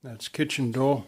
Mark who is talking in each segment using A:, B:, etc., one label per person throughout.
A: That's kitchen door.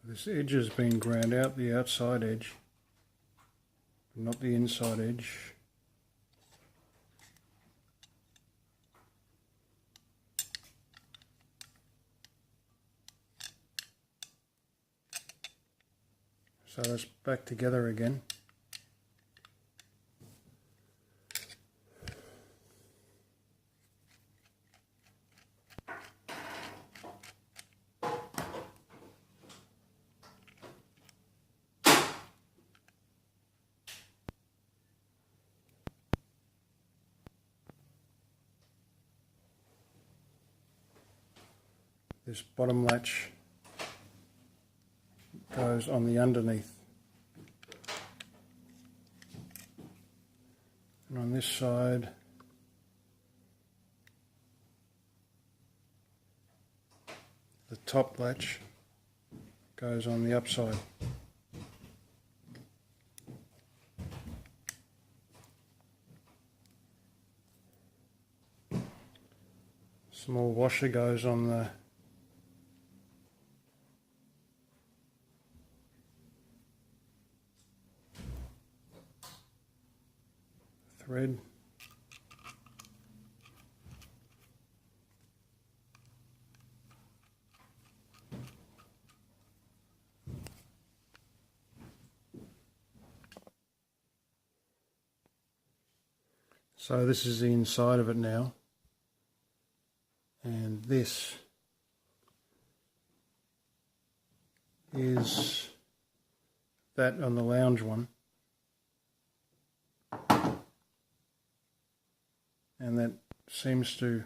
A: This edge has been ground out, the outside edge, not the inside edge. So that's back together again. This bottom latch goes on the underneath, and on this side the top latch goes on the upside. Small washer goes on the thread. So this is the inside of it now, and this is that on the lounge one. And that seems to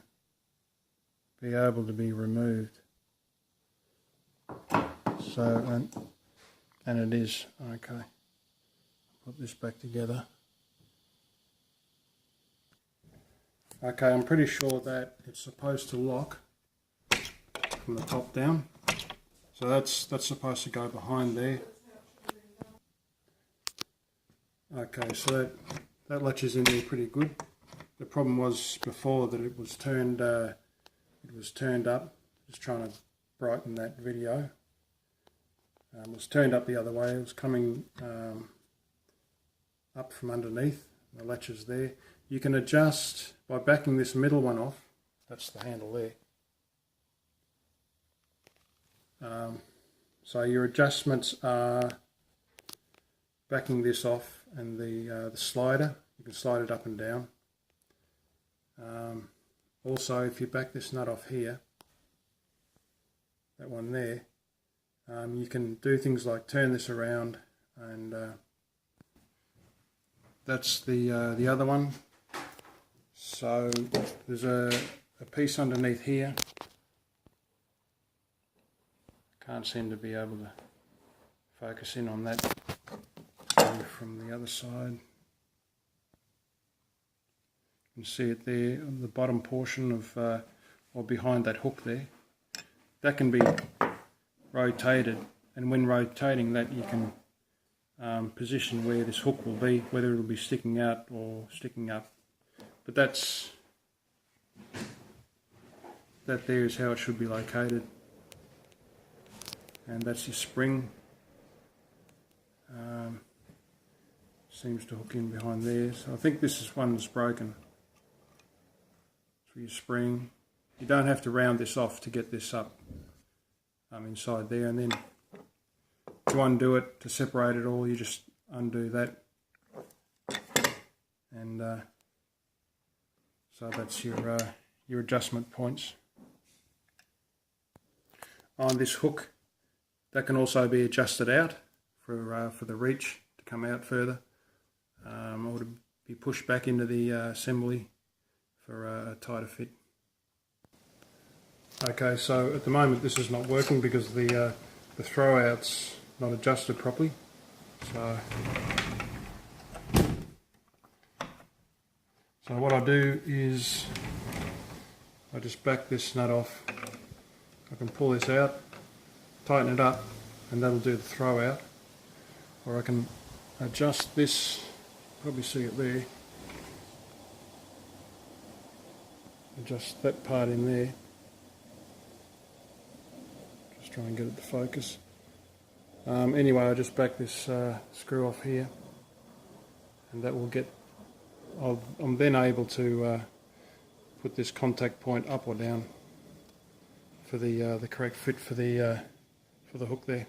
A: be able to be removed. So, and it is. Okay. Put this back together. Okay, I'm pretty sure that it's supposed to lock from the top down. So that's supposed to go behind there. Okay, so that latches in there pretty good. The problem was before that it was turned up. Just trying to brighten that video. It was turned up the other way. It was coming up from underneath. The latch is there. you can adjust by backing this middle one off. That's the handle there. So your adjustments are backing this off and the slider. You can slide it up and down. Also, if you back this nut off here, that one there, you can do things like turn this around, and that's the other one. So there's a piece underneath here. Can't seem to be able to focus in on that from the other side. You can see it there on the bottom portion of, or behind that hook there. That can be rotated, and when rotating that you can position where this hook will be, whether it will be sticking out or sticking up. But that there is how it should be located. And that's your spring. Seems to hook in behind there. So I think this is one that's broken. For your spring. You don't have to round this off to get this up inside there, and then to undo it, to separate it all, you just undo that, and so that's your adjustment points. On this hook, that can also be adjusted out for the reach to come out further, or to be pushed back into the assembly for a tighter fit. Okay, so at the moment this is not working because the throw out's not adjusted properly. So what I do is I just back this nut off. I can pull this out, tighten it up, and that'll do the throw out. Or I can adjust this, probably see it there. Adjust that part in there. Just try and get it to focus. Anyway, I just back this screw off here, and that will get. I'm then able to put this contact point up or down for the correct fit for the hook there.